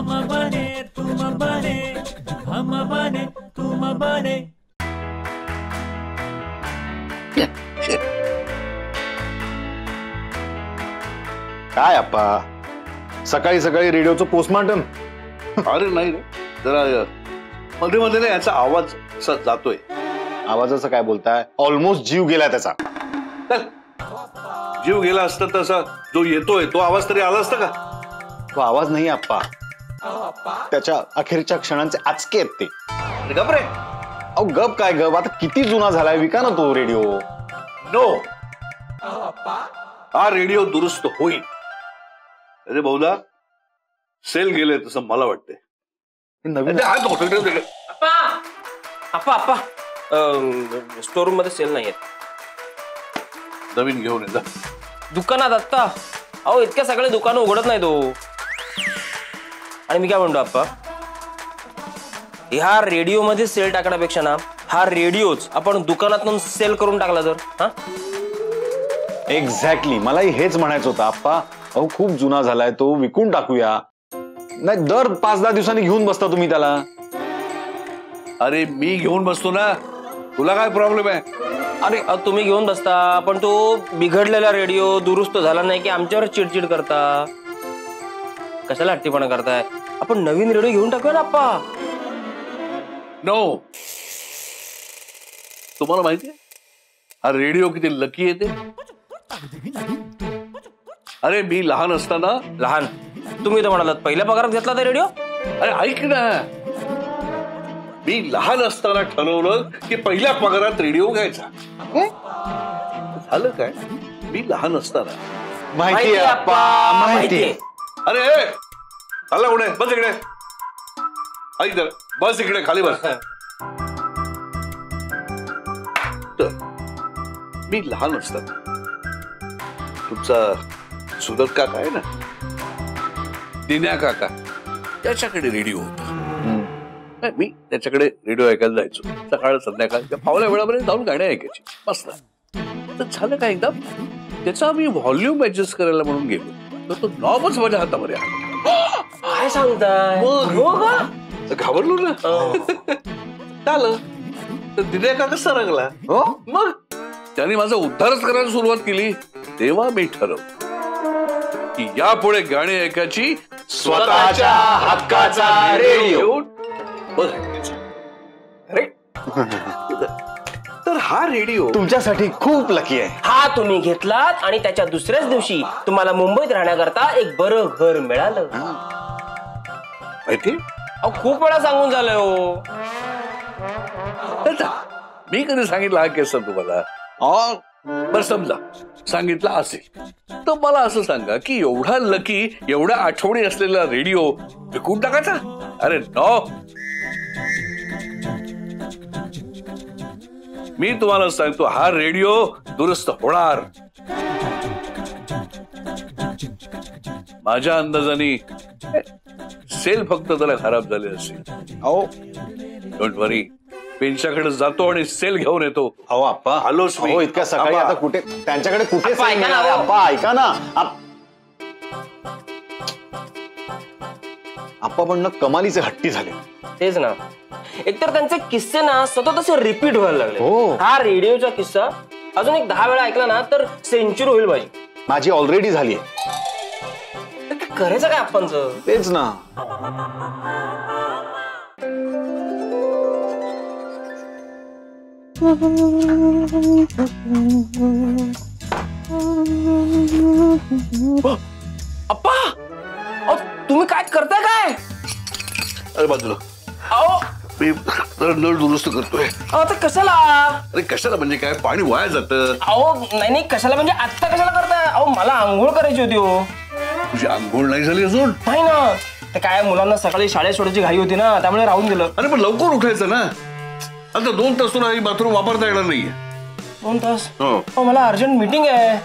हम बने तुम बने, हम बने तुम बने. काय अप्पा सकाळी सकाळी रेडिओचं पोस्टमार्टम? अरे नाही रे, जरा मध्ये मध्ये ना याचा आवाज असा जातोय. आवाजाचं काय बोलताय? ऑलमोस्ट जीव गेला त्याचा. जीव गेला असता तसा जो येतोय तो आवाज तरी आला असता का? तो आवाज नाही अप्पा, त्याच्या अखेरच्या क्षणांचे आचके आहेत ते. गप रे. अहो गप काय गप, आता किती जुना झालाय, विका ना तो रेडिओ. नो, हा रेडिओ दुरुस्त होईल. अरे बहुधा सेल गेले तसं मला वाटतंय. नवीन आप्पा स्टोर रूम मध्ये सेल नाहीये. नवीन घेऊन येता दुकानात आत्ता. अहो इतक्या सगळे दुकानं उघडत नाही तो. आणि मी काय म्हणतो आप्पा, ह्या रेडिओ मध्ये सेल टाकण्यापेक्षा ना हा रेडिओच आपण दुकानातून सेल करून टाकला तर. हा एक्झॅक्टली, मलाही हेच म्हणायचं होतं आप्पा. अहो खूप जुना झालाय तो, विकून टाकूया. नाही दर 5-10 दिवसांनी घेऊन बसता तुम्ही त्याला. अरे मी घेऊन बसतो ना, तुला काय प्रॉब्लेम आहे? अरे तुम्ही घेऊन बसता, पण तो बिघडलेला रेडिओ दुरुस्त झाला नाही की आमच्यावर चिडचिड करता. कशाला हट्टीपणा करताय? आपण नवीन रेडिओ घेऊन टाकूया ना आप्पा. नो, तुम्हाला माहितीये हा रेडिओ किती लकी येते. अरे मी लहान असताना, लहान तुम्ही तर म्हणालात पहिल्या पगारात घेतला तर रेडिओ. अरे ऐक ना, मी लहान असताना ठरवलं की पहिल्या पगारात रेडिओ घ्यायचा. झालं काय, मी लहान असताना. माहितीये आप्पा, माहितीये. अरे चालला कुठे? बस इकडे. ऐक जरा, बस इकडे, खाली बस. तर मी लहान असताना तुमचा सुदत काका आहे ना, दिन्या काका, त्याच्याकडे रेडिओ होता. मी त्याच्याकडे रेडिओ ऐकायला जायचो. सकाळ संध्याकाळ फावल्या वेळामध्ये जाऊन गाणे ऐकायची. मस्त. तर झालं काय, एकदा त्याचा मी व्हॉल्यूम ऍडजस्ट करायला म्हणून गेलो तर तो नॉबच माझ्या हातामध्ये आला. काय सांगताय? मग घाबरलो ना. झालं तर दिन्या काका सरकला. हो मग त्यांनी माझा उद्धारच करायला सुरुवात केली. तेव्हा मी ठरवलं की यापुढे गाणी ऐकायची स्वतःच्या हक्काचा रेडिओ. तर हा रेडिओ तुमच्यासाठी खूप लकी आहे. हा तुम्ही घेतलात आणि त्याच्या दुसऱ्याच दिवशी तुम्हाला मुंबईत राहण्याकरता एक बरं घर मिळालं. माहिती, अहो खूप वेळा सांगून झालंय हो. मी कधी सांगितलं हा केस तुम्हाला? बरं समजा सांगितलं असेल तर मला असं सांगा की एवढा लकी, एवढ्या आठवणी असलेला रेडिओ विकून टाकायचा? अरे नो, मी तुम्हाला सांगतो हा रेडिओ दुरुस्त होणार. माझ्या अंदाजाने सेल फक्त त्याला खराब झाले असेल. अहो डोंट वरी, पेन्शाकडे जातो आणि सेल घेऊन येतो. अहो आप्पा, आलोच मी. हो इतक्या सकाळी आता कुठे त्यांच्याकडे कुठे आप्पा, सेल ऐका ना, मिळाला? हो. आप्पा ऐका ना. आप्पा पण ना कमालीचे हट्टी झाले. तेच ना, एकतर त्यांचे किस्से ना सतत असे रिपीट व्हायला लागले. हो. हा रेडिओचा किस्सा अजून एक 10 वेळा ऐकला ना तर सेंचुरी होईल माझी. माझी ऑलरेडी झाली. करायचं काय आपणचं? तेच ना. अप्पा, अहो तुम्ही काय करताय काय? अरे बाजूला, अहो मी नळ दुरुस्त करतोय. आता कशाला? अरे कशाला म्हणजे काय, पाणी वाया जातं. अहो नाही कशाला म्हणजे आत्ता कशाला करताय? अहो मला आंघोळ करायची होती हो. तुझी आंघोळ नाही झाली अजून? नाही ना, ते काय मुलांना सकाळी शाळेत सोडायची घाई होती ना, त्यामुळे राहून गेलं. अरे पण लवकर उठायचं ना. आता 2 तास तुला बाथरूम वापरता येणार नाहीये. 2 तास? हो. अहो मला अर्जंट मीटिंग आहे.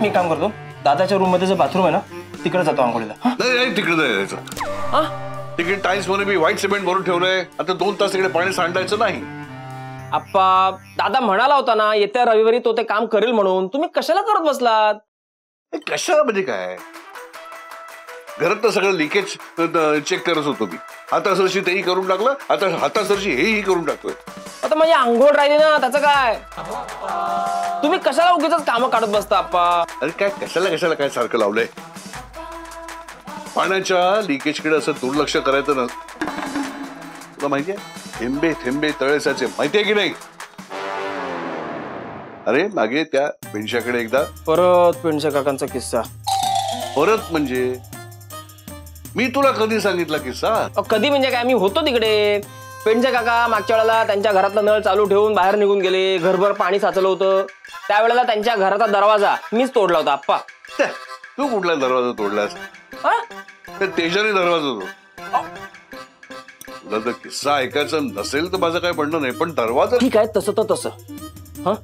मी काम करतो, दादाच्या रूम मध्ये जो बाथरूम आहे ना तिकडे जातो आंघोळीला. नाही तिकडे जायचं. तिकडे टाइल्स मध्ये मी व्हाईट सिमेंट भरून ठेवलंय. आता 2 तास तिकडे पाणी सांडायचं नाही. आप्पा, दादा म्हणाला होता ना येत्या रविवारी तो ते काम करेल म्हणून. तुम्ही कशाला करत बसलात? कशाला म्हणजे काय, घरात सगळं लिकेज चेक करत होतो मी. हातासरशी तेही करून टाकलं, आता हातासरशी हेही करून टाकतोय. आता माझी आंघोळ राहिली ना, त्याचं काय? तुम्ही कशाला उगीच कामं काढत बसता आप्पा? अरे काय कशाला काय सारखं लावलंय? पाण्याच्या लिकेजकडे असं दुर्लक्ष करायचं ना. तुला माहितीये थेंबे थेंबे तळेसाचे, माहितीये की नाही? अरे मागे त्या पेंशाकडे एकदा परत पेंडशा काकांचा किस्सा. परत म्हणजे मी तुला कधी सांगितला किस्सा? कधी म्हणजे काय, मी होतो तिकडे. पेंडशा काका मागच्या वेळेला त्यांच्या घरातला नळ चालू ठेवून बाहेर निघून गेले. घरभर पाणी साचलं होतं. त्यावेळेला त्यांच्या घराचा दरवाजा मीच तोडला होता आप्पा. तू कुठला दरवाजा तोडलास? तेजाने दरवाजा तो. तुला जर किस्सा ऐकायचा नसेल तर माझं काय म्हणणं नाही, पण दरवाजा ठीक आहे, तसं तर तसं.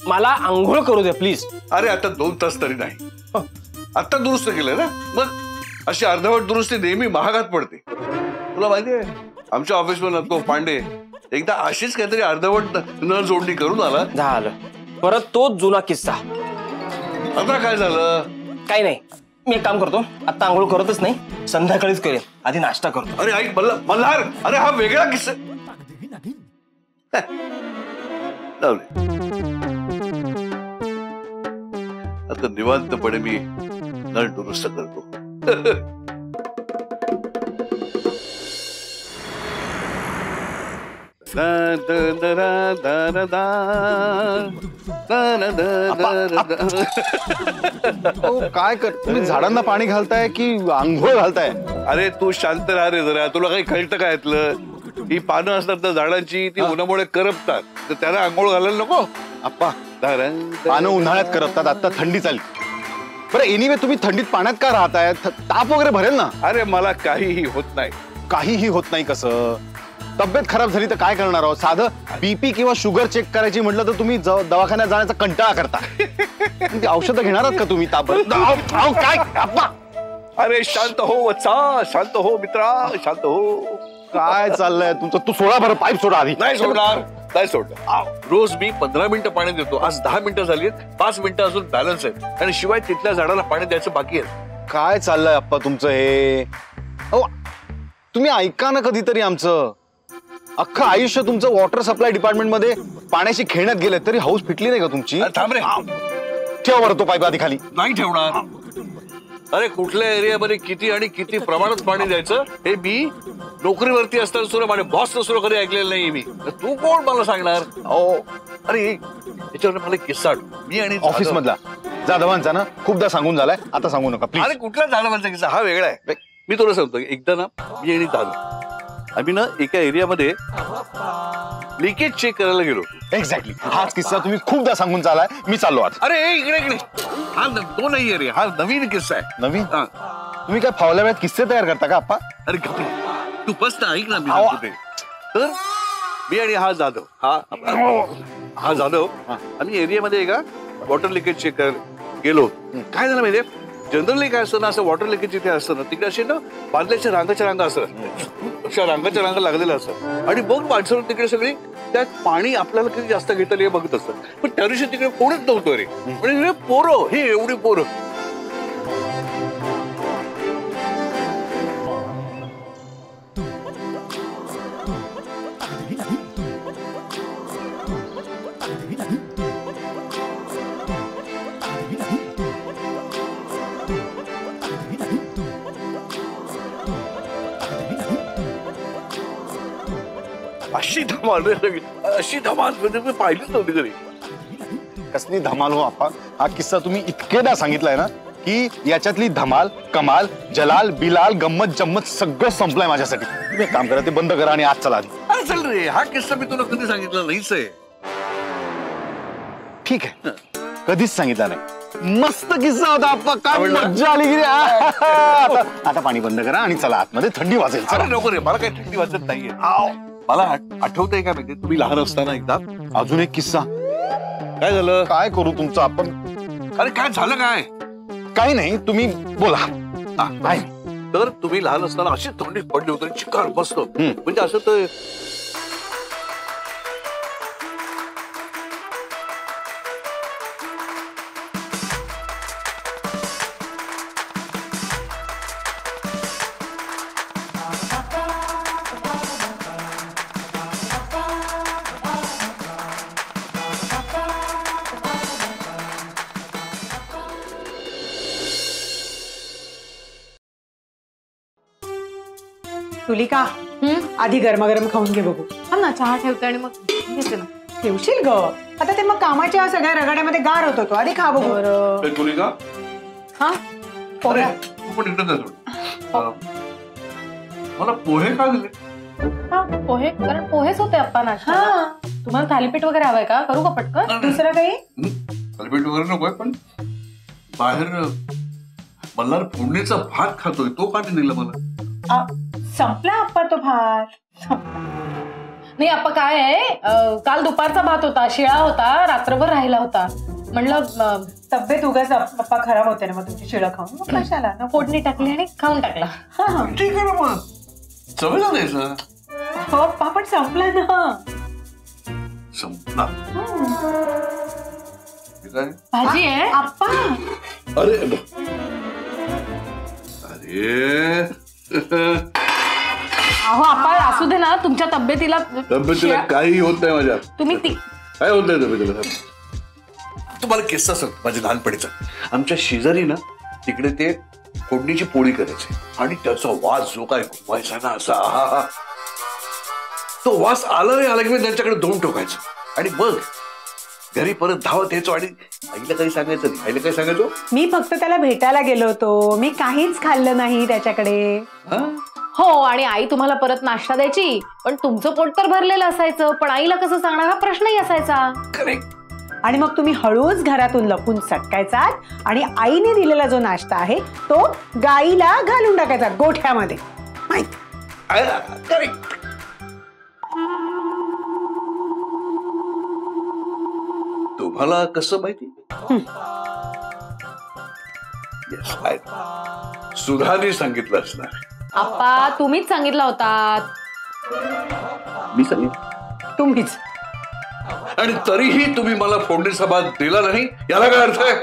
मला आंघोळ करू द्या प्लीज. अरे आता 2 तास तरी नाही. आता दुरुस्त केलंय ना, मग अशी अर्धवट दुरुस्ती नेहमी महागात पडते. तुला माहितीये आमच्या ऑफिसमध्ये तो पांडे एकदा अशीच काहीतरी अर्धवट न जोडणी करून आला. झालं परत तोच जुना किस्सा. आता काय झालं? काही नाही, मी एक काम करतो, आता आंघोळ करतच नाही, संध्याकाळीच करेन. आधी नाश्ता करतो. अरे ऐक मल्हार, अरे हा वेगळा किस्सा. आता निवांतपणे मी नळ दुरुस्त करतो. काय कर तुम्ही? झाडांना पाणी घालताय की आंघोळ घालताय? अरे तू शांत राहा रे जरा. तुला काही कळतं काय यातलं? ही पानं असतात ना झाडांची, ती उन्हामुळे करपतात, तर त्याला आंघोळ घालायला नको आप्पा? पानं उन्हाळ्यात करपतात, आता थंडी चालली. बरं एनिवे तुम्ही थंडीत पाण्यात का राहताय? ताप वगैरे भरेल ना. अरे मला काहीही होत नाही. काहीही होत नाही कसं? तब्येत खराब झाली तर काय करणार आहोत? साधं बीपी किंवा शुगर चेक करायची म्हटलं तर तुम्ही दवाखान्यात जाण्याचा कंटाळा करता. औषधं घेणार आहात का तुम्ही ताप? काय आप्पा? अरे शांत हो वत्सा, शांत हो मित्रा, शांत हो. काय चाललंय तुमचं? तू सोडा बरं, पाईप सोडा आधी. नाही सोडणार, नाही सोडणार. रोज मी 15 मिनिटं पाणी देतो. आज 10 मिनिटं झाली, 5 मिनिटं अजून बॅलन्स आहे, आणि शिवाय तिथल्या झाडाला पाणी द्यायचं बाकी आहे. काय चाललंय आप्पा तुमचं हे? तुम्ही ऐका ना कधीतरी आमचं. अख्खं आयुष्य तुमचं वॉटर सप्लाय डिपार्टमेंट मध्ये पाण्याशी खेळण्यात गेलंय, तरी हाऊस फिटली नाही का तुमची? थांब रे. ठेवा बरं तो पाईप आधी खाली. नाही ठेवणार. अरे कुठल्या एरियामध्ये किती आणि किती प्रमाणात पाणी द्यायचं हे मी नोकरीवरती असताना सुद्धा माझ्या बॉस सुद्धा कधी ऐकलेलं नाही. मी तू कोण मला सांगणार? अरे याच्यावर मला किस्सा आठवतो. मी आणि ऑफिस मधला जाधवांचा ना खूपदा सांगून झालाय, आता सांगू नका प्लीज. अरे कुठला जाधवांचा किस्सा? हा वेगळा आहे. मी तुला सांगतो, एकदा ना मी आणि दादा आम्ही ना एका एरियामध्ये लिकेज चेक करायला गेलो. एक्झॅक्टली हाच किस्सा तुम्ही खूपदा सांगून चालाय. मी चाललो आता. अरे इकडे हा तो नाही रे, हा नवीन किस्सा आहे. नवीन? तुम्ही काय फावल्या वेळात किस्से तयार करता का आप्पा? अरे घाबरे तू बस ना, ऐक ना मी सांगतो ते. तर मी आणि हा जाधव हा जाधव आम्ही एरियामध्ये एका वॉटर लिकेज चेक करायला गेलो. काय झालं माहितीये, जनरली काय असतं ना, असं वॉटर लिकेज जिथे असतं ना तिकडे असे ना बांधल्याच्या रांगाच्या रांगा असतात, अशा रांगाच्या रांगा लागलेल्या असतात, आणि मग माणसं तिकडे सगळी त्यात पाणी आपल्याला किती जास्त घेता येईल बघत असतात. पण त्या दिवशी तिकडे कोणीच नव्हतं रे. म्हणजे पोरं, हे एवढी पोरं. अशी धमाल रे, अशी धमाल म्हणजे मी पाहिलीच नव्हती कधी. कसली धमाल हो आप्पा? हा किस्सा तुम्ही इतकेदा सांगितलाय ना की याच्यातली धमाल, कमाल, जलाल, बिलाल, गंमत जम्मत सगळं संपलंय माझ्यासाठी. तुम्ही काम करा, ते बंद करा आणि आज चला आधी. अरे चल रे, हा किस्सा मी तुला कधी सांगितला नाहीच आहे. ठीक आहे, कधीच सांगितला नाही. मस्त किस्सा होता आप्पा, काय मज्जा आली की. आता पाणी बंद करा आणि चला आतमध्ये, थंडी वाजेल. अरे नको रे, मला काही थंडी वाजत नाहीये. मला आठवतंय का माहिती, तुम्ही लहान असताना एकदा अजून एक किस्सा. काय झालं? काय करू तुमचं आपण? अरे काय झालं? काय काही नाही, तुम्ही बोला. तर तुम्ही लहान असताना अशी थंडी पडली होती, चिकार मस्त, म्हणजे असं तर तुलिका आधी गरमागरम खाऊन घे बघू. हा ना, चहा ठेवते आणि मग घेते ना. ठेवशील ग आता ते मग कामाच्या सगळ्या रगाड्यामध्ये गार होतो तो. आधी खा बघू. तुलिका हा अरे तू पण इकडे मला पोहे का दिले? हा, पोहे, कारण पोहेच होते अप्पा नाश्ता. तुम्हाला थालीपीठ वगैरे हवंय का? करू का पटकन? दुसरं काही? थालीपीठ वगैरे नकोय, पण बाहेर मल्हार फोडणीचा भात खातोय, तो का नाही दिला मला? संपला अप्पा तो भात. नाही अप्पा, काय आहे, काल दुपारचा भात होता, शिळा होता, रात्रभर राहिला होता. म्हणलं तब्येत उगाच पप्पा खराब होते ना, मग तुमची शिळं खाऊन मग कशाला ना. फोडणी टाकली आणि खाऊन टाकला. ठीक आहे ना, मग चवीला द्यायचं. हो अप्पा, पण संपला ना. संपला भाजी आहे अप्पा. अरे अरे अहो अप्पा, असू दे ना, तुमच्या तब्येतीला काही होत नाही माझ्या. तुम्ही काय होत नाही तब्येतीला. तुम्हाला किस्सा सांग माझ्या लहानपणीचा. आमच्या शेजारी ना तिकडे ते फोडणीची पोळी करायचे आणि त्याचा वास जो काय व्हायचा ना असा, तो वास आला रे आला की मी त्यांच्याकडे दोन टोकायचं आणि मग घरी परत धावत यायचो आणि आईला काही सांगायचं नाही. आईला काही सांगायचो, मी फक्त त्याला भेटायला गेलो होतो, मी काहीच खाल्लं नाही त्याच्याकडे. हो, आणि आई तुम्हाला परत नाश्ता द्यायची, पण तुमचं पोट तर भरलेलं असायचं, पण आईला कसं सांगणार हा प्रश्नही असायचा. करेक्ट. आणि मग तुम्ही हळूच घरातून लपून सटकायचा आणि आईने दिलेला जो नाश्ता आहे तो गाईला घालून टाकायचा गोठ्यामध्ये. माहिती? करेक्ट. तुम्हाला कसं माहिती? सुधाने सांगितलं असणार. आप्पा, तुम्हीच सांगितला होता. मी सांगितलं तुम्हीच. आणि तरीही तुम्ही मला फोडणीचा भात दिला नाही, याला काय अर्थ आहे?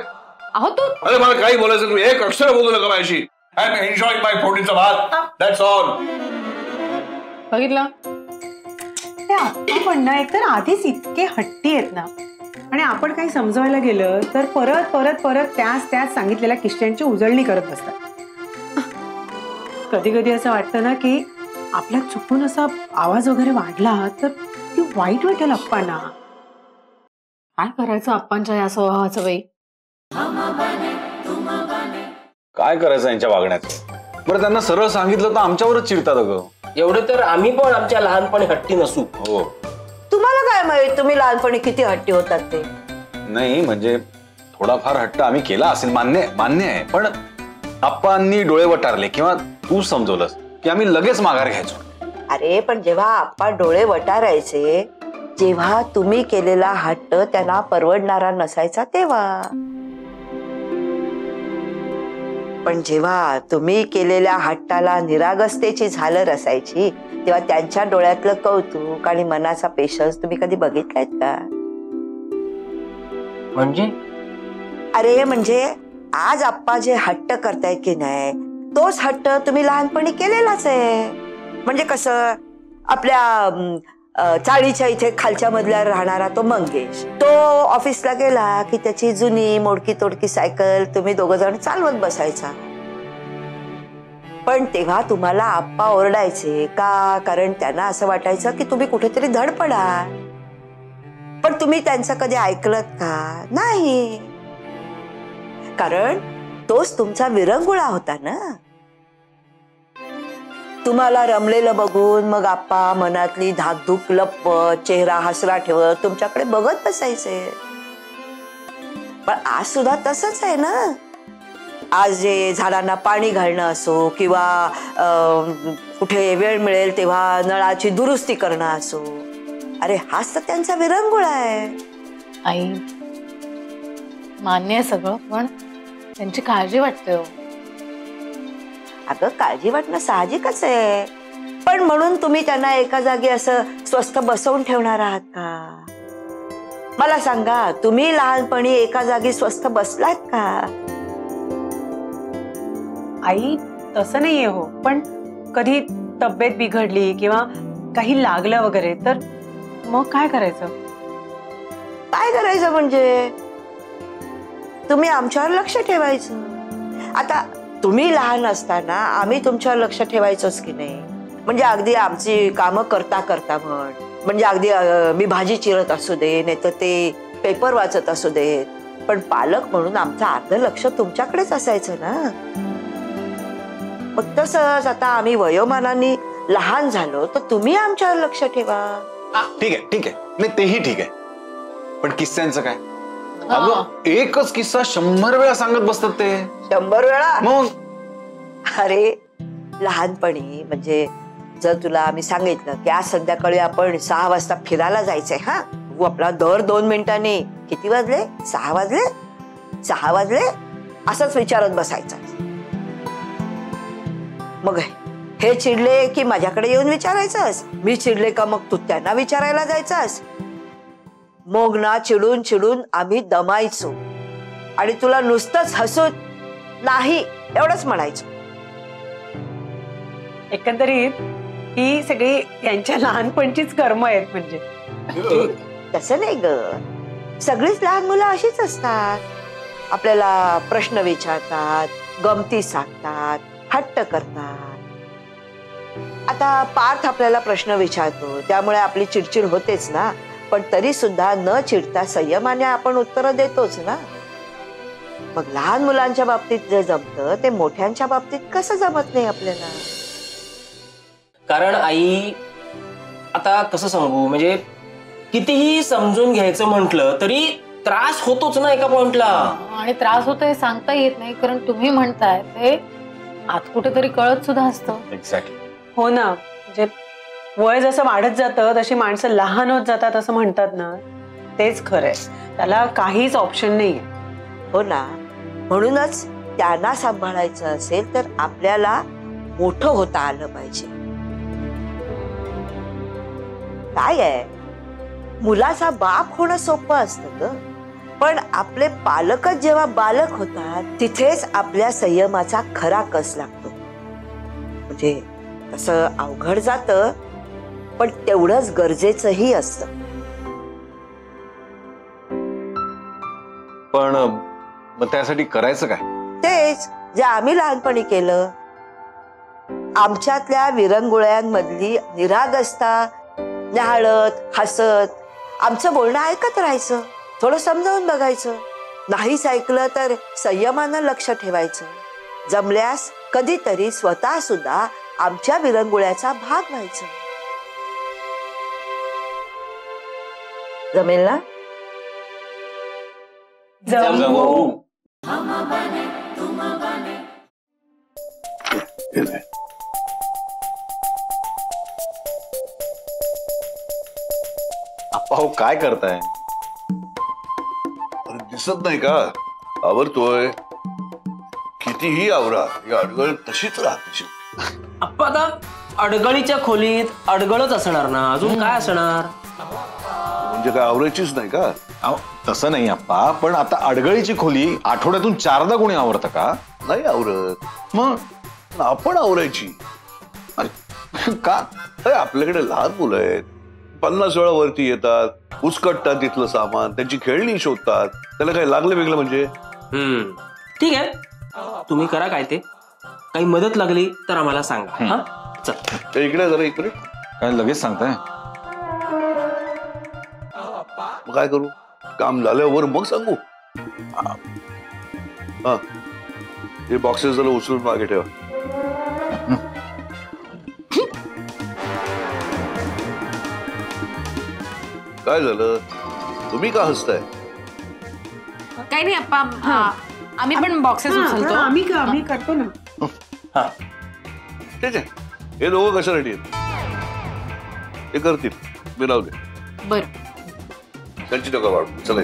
अहो तू, अरे मला काही बोलायचं, तुम्ही एक अक्षर बोलू नका माझ्याशी. आय एम एन्जॉयिंग माय फोडणीचा भात, दॅट्स ऑल. बघितलं, ते आत्ता पण ना एकतर आधीच इतके हट्टी आहेत ना, आणि आपण काही समजवायला गेलं तर परत परत परत त्याच सांगितलेल्या किश्त्यांची उजळणी करत बसतात. कधी कधी असं वाटतं ना की आपल्या चुकून असा आवाज वगैरे वाढला तर ती वाईट वाटेल अप्पांना. काय करायचं अप्पांच्या या स्वभावाचं बाई. काय करायचं यांच्या वागण्यात. बरं, त्यांना सरळ सांगितलं तर आमच्यावरच चिडतात अगं. एवढे तर आम्ही पण आमच्या लहानपणी हट्टी नसू. हो. तुम्हाला काय माहित तुम्ही लहानपणी किती हट्टी होतात ते. नाही म्हणजे थोडाफार हट्ट आम्ही केला असेल, मान्य आहे, पण आप्पांनी डोळे वटारले किंवा तू समजवलंस की आम्ही लगेच माघार घ्यायचो. अरे पण जेव्हा आप्पा डोळे वटारायचे, जेव्हा तुम्ही केलेला हट्ट त्यांना परवडणारा नसायचा तेव्हा. पण जेव्हा तुम्ही केलेल्या हट्टाला निरागसतेची झालर असायची, तेव्हा त्यांच्या डोळ्यातलं कौतुक आणि मनाचा पेशन्स तुम्ही कधी बघितलायत का? म्हणजे अरे म्हणजे आज आप्पा जे हट्ट करतायत की नाही, तोच हट्ट तुम्ही लहानपणी केलेलाच आहे. म्हणजे कसं, आपल्या चाळीच्या इथे खालच्या मधल्या राहणारा तो मंगेश, तो ऑफिसला गेला की त्याची जुनी मोडकी तोडकी सायकल तुम्ही दोघ जण चालवत बसायचा. पण तेव्हा तुम्हाला आप्पा ओरडायचे का? कारण त्यांना असं वाटायचं की तुम्ही कुठेतरी धडपडा. पण तुम्ही त्यांचं कधी ऐकलत का? नाही. कारण तोच तुमचा विरंगुळा होता ना. तुम्हाला रमलेलं बघून मग आप्पा मनातली धाकधूक लपवत, चेहरा हसरा ठेवत तुमच्याकडे बघत बसायचे. पण आज सुद्धा तसंच आहे ना. आज जे झाडांना पाणी घालणं असो किंवा कुठे वेळ मिळेल तेव्हा नळाची दुरुस्ती करणं असो, अरे हाच तर त्यांचा विरंगुळा आहे. आई, मान्य आहे सगळं, पण त्यांची काळजी वाटते हो. अगं काळजी वाटणं साहजिकच आहे, पण म्हणून तुम्ही त्यांना एका जागी असं स्वस्थ बसवून ठेवणार आहात का? मला सांगा, तुम्ही लहानपणी एका जागी स्वस्थ बसलात का? आई तसं नाहीये हो, पण कधी तब्येत बिघडली किंवा काही लागलं वगैरे तर मग काय करायचं? काय करायचं म्हणजे तुम्ही आमच्यावर लक्ष ठेवायचं. आता तुम्ही लहान असताना आम्ही तुमच्यावर लक्ष ठेवायचोच की नाही. म्हणजे अगदी आमची कामं करता करता म्हणजे अगदी मी भाजी चिरत असू दे नाही तर ते पेपर वाचत असू दे, पण पालक म्हणून आमचं अर्ध लक्ष तुमच्याकडेच असायचं ना. मग तसंच आता आम्ही वयोमानाने लहान झालो तर तुम्ही आमच्यावर लक्ष ठेवा. ठीक आहे ठीक आहे, नाही तेही ठीक आहे, पण किस्स्यांचं काय? अगं एकच किस्सा 100 वेळा सांगत बसतात ते. 100 वेळा? मग अरे लहानपणी म्हणजे जर तुला आम्ही सांगितलं की आज संध्याकाळी आपण 6 वाजता फिरायला जायचंय, हा तू आपला दर 2 मिनिटांनी किती वाजले 6 वाजले 6 वाजले असंच विचारत बसायचं. मग हे चिडले की माझ्याकडे येऊन विचारायचंस, मी चिडले का मग तू त्यांना विचारायला जायचंस. मग ना चिडून चिडून आम्ही दमायचो आणि तुला नुसतंच हसून नाही एवढंच म्हणायचो. एकंदरीत ही सगळी यांच्या लहानपणचीच कर्म आहेत. म्हणजे तसं नाही ग, सगळीच लहान मुलं अशीच असतात. आपल्याला प्रश्न विचारतात, गमती सांगतात, हट्ट करतात. आता पार्थ आपल्याला प्रश्न विचारतो त्यामुळे आपली चिडचिड होतेच ना, पण तरी सुद्धा न चिडता संयमाने आपण उत्तरं देतोच ना. मग लहान मुलांच्या बाबतीत जे जमतं ते मोठ्यांच्या बाबतीत कसं जमत नाही आपल्याला. कारण आई आता कसं सांगू, म्हणजे कितीही समजून घ्यायचं म्हटलं तरी त्रास होतोच ना एका पॉइंटला. आणि त्रास होतो हे सांगता येत नाही, कारण तुम्ही म्हणताय ते आत कुठेतरी कळत सुद्धा असतं. एक्झॅक्टली. हो ना, म्हणजे वय जसं वाढत जातं तशी माणसं लहान होत जातात असं म्हणतात ना, तेच खरंय. त्याला काहीच ऑप्शन नाहीये. हो ना, म्हणूनच त्यांना सांभाळायचं असेल तर आपल्याला मोठं होता आलं पाहिजे. काय आहे, मुलाचा बाप होणं सोपं असतं ग, पण आपले पालकच जेव्हा बालक होतात तिथेच आपल्या संयमाचा खरा कस लागतो. म्हणजे तसं अवघड जातं पण तेवढंच गरजेचंही असतं. पण मग त्यासाठी करायचं काय? तेच जे आम्ही लहानपणी केलं. आमच्यातल्या विरंगुळ्यांमधली निरागसता न्याहाळत हसत आमचं बोलणं ऐकत राहायचं, थोडं समजावून बघायचं. नाहीच ऐकलं तर संयमानं लक्ष ठेवायचं. जमल्यास कधीतरी स्वतः सुद्धा आमच्या विरंगुळ्याचा भाग व्हायचं. जमेल ना? जमवू. अहो काय करताय? अरे दिसत नाही का आवरतोय. कितीही आवरा ही अडगळ तशीच राहते. आप्पा आता अडगळीच्या खोलीत अडगळच असणार ना, अजून काय असणार? म्हणजे काय आवरायचीच नाही का? अहो तसं नाही अप्पा, पण आता अडगळीची खोली आठवड्यातून 4दा कोणी आवरतं का? नाही आवरत. मग आपण आवरायची. का? अरे आपल्याकडे लहान मुलं आहेत, 50 वेळा वरती येतात, उचकटतात तिथलं सामान, त्यांची खेळणी शोधतात. त्याला काय लागलं वेगळं म्हणजे? ठीक आहे, तुम्ही करा काय ते. काही मदत लागली तर आम्हाला सांगा. हा चल ते इकडे जरा इकडे. काय लगेच सांगताय? मग काय करू? काम झाल्यावर मग सांगू. हा हे बॉक्सेस जरा उचलून मागे ठेवा. काय झालं? तुम्ही का हसताय? काही नाही अप्पा, आम्ही पण बॉक्सेस उचलतो. आम्ही करतो ना. हा ठीक आहे. हे दोघं कशासाठी आहेत? ते करतील, मी राहू दे. बर त्यांची नका वाढू. चला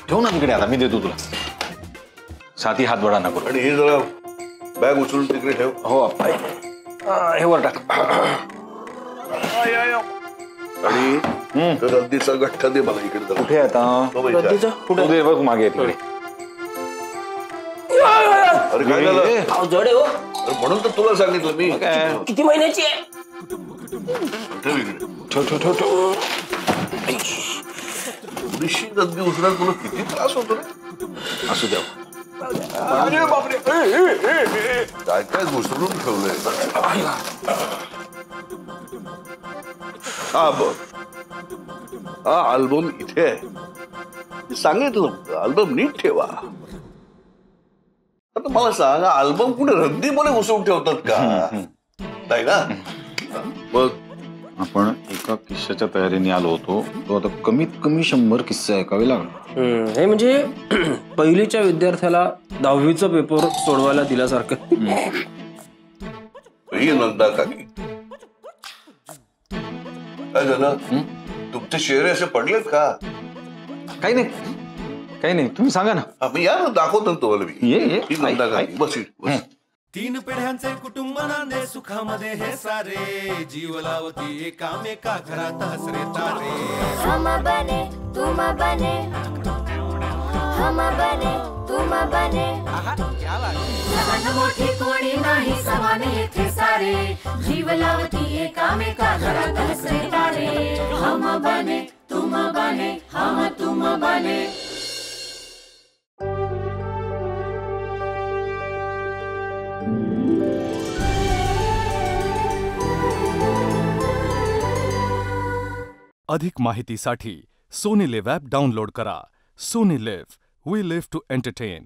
ठेव ना तिकडे, आता मी देतो तुला. छाती हात बडा नको. आणि हे जरा बॅग उचलून तिकडे ठेव. हो अप्पा, हे वर टाक. आणि गर्दीचा गठ्ठा दे मला इकडे जरा. कुठे आता? तो बाई इथे आहे. कुठे दे बघ मागे तिकडे. अरे काय झालं? अहो, जड आहे हो. अरे म्हणून तर तुला सांगितलं मी. किती महिन्याची आहे? ठेव इकडे. थोडीशी गद्दी उचलायला तुला किती त्रास होतो रे. असू द्या. अरे बापरे. काय काय घुसळून ठेवलंय. हा बघ, हा अल्बम इथे आहे. सांगितलं अल्बम नीट ठेवा. आता मला सांग, अल्बम कुठे रद्दीमध्ये घुसवून ठेवतात का? नाही ना. मग आपण एका किस्स्याच्या तयारीने आलो होतो. तो आता कमीत कमी 100 किस्से ऐकावे लागले. हे म्हणजे पहिलीच्या विद्यार्थ्याला 10वीचा पेपर सोडवायला दिल्यासारखं. ही नंदा काकी, काय झालं? तुमचे चेहरे असे पडलेत का? काही नाही, काही नाही, तुम्ही सांगा ना. मी या दाखवतो ना तुम्हाला मी. ये ही नंदा काकी, बस बस. 3 पिढ्यांचे कुटुंब नांदे सुखामध्ये हे सारे, जीव लावती एकामेका घरात हसरे तारे. हम बने तुम बने, हम बने तुम बने, लहान मोठी कोणी नाही समान येथे सारे, जीव लावती एकामेका घरात हसरे तारे. हम बने तुम बने, हम तुम बने. अधिक माहितीसाठी सोनी लिव्ह ॲप डाउनलोड करा. Sony Liv, we live to entertain.